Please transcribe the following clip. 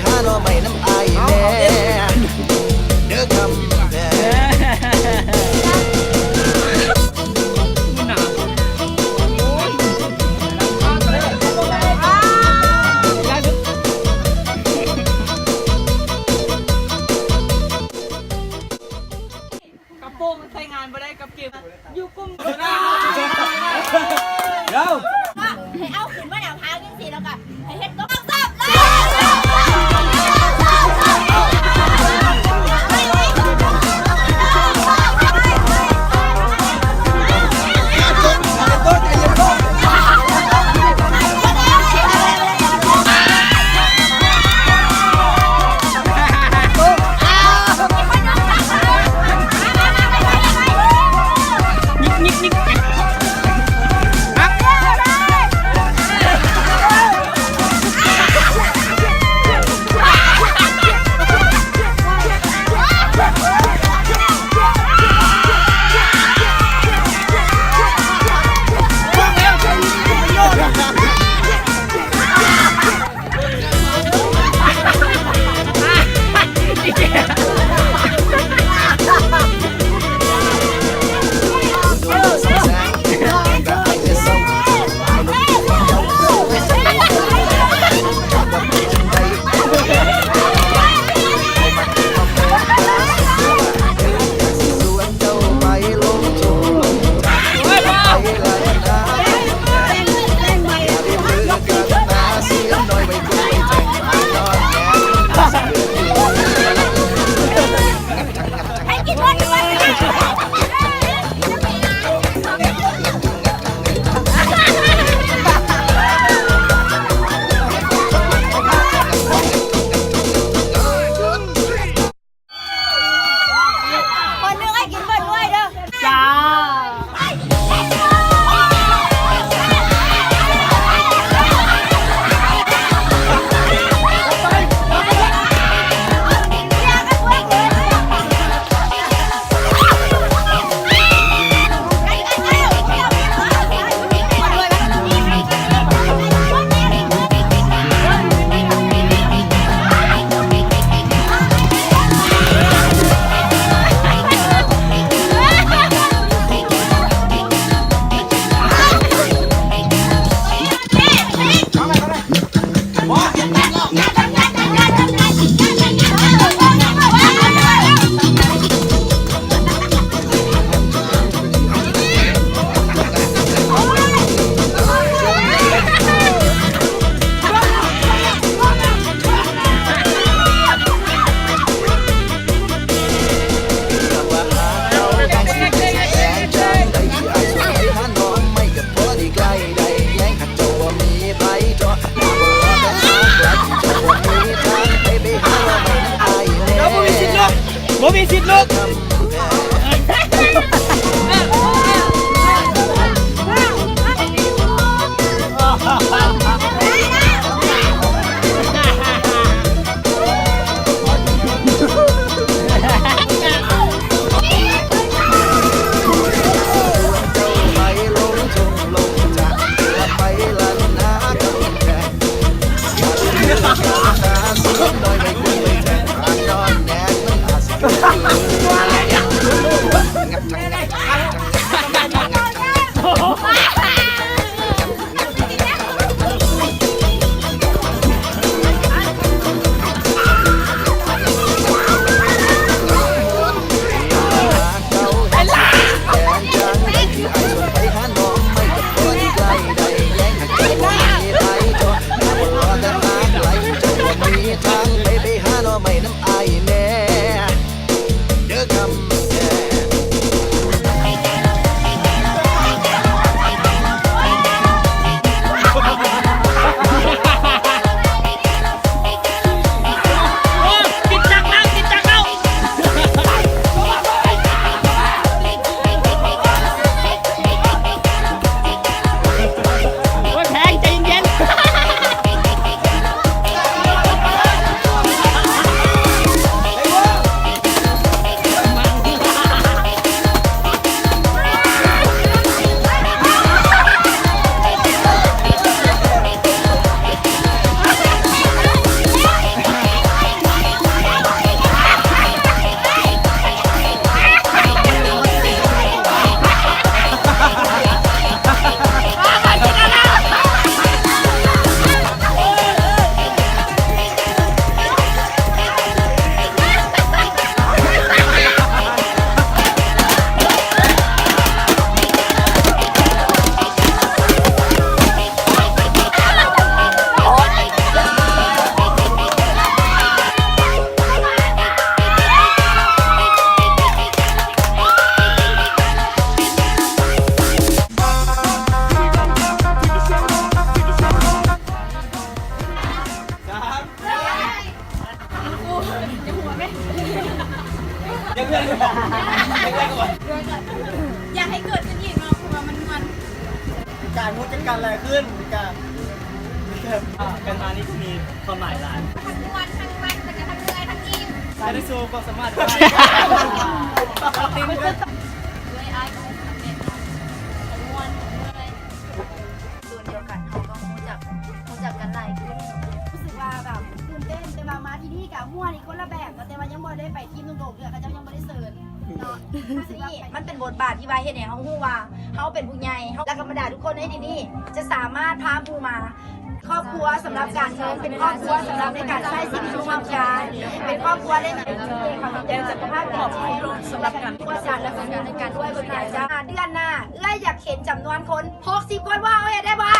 หาหน่อไม่น้ำอายแน่เด้อคำแน่กระโปรงใช้งานไม่ได้กับเก็บอยู่กลุ่มเดี๋ยว ให้เอาขึ้นมาแนวทางยังสิแล้วก็ให้เฮ็ดก็ต้องซับเลย นกันมานี่มีความหมายหลาย ทั้งมวนทั้งมันแต่ก็ทั้งเหนื่อยทั้งอิ่ม การได้โชว์ความสามารถได้ติ้งก็ ด้วยไอ้ของสำเร็จทั้งมวนเลยส่วนเดียวกันเขาก็รู้จักกันหลายขึ้นรู้สึกว่าแบบตื่นเต้นแต่มาที่นี่กับม่วนอีกคนละแบบแต่ว่ายังบ่ได้ไปทีมโด่งๆเลยเขาจะยังบ่ได้เสิร์ฟเนาะนี่มันเป็นบทบาทที่ว่าเฮ็ดให้เขาฮู้ว่าเขาเป็นผู้ใหญ่เขาและธรรมดาทุกคนในที่นี่จะสามารถพาผู้มาครอบครัวสำหรับการเงินเป็นครอบครัวสำหรับในการใช้ชีวิตร่วมกันเป็นครอบครัวเล่นเป็นความเป็นสุขภาพดีสำหรับการครัวศาสตร์และการในการด้วยบริการจ้าเดือนหน้าเอ้ยอยากเห็นจำนวนคน60 คนว่าเอาได้บ่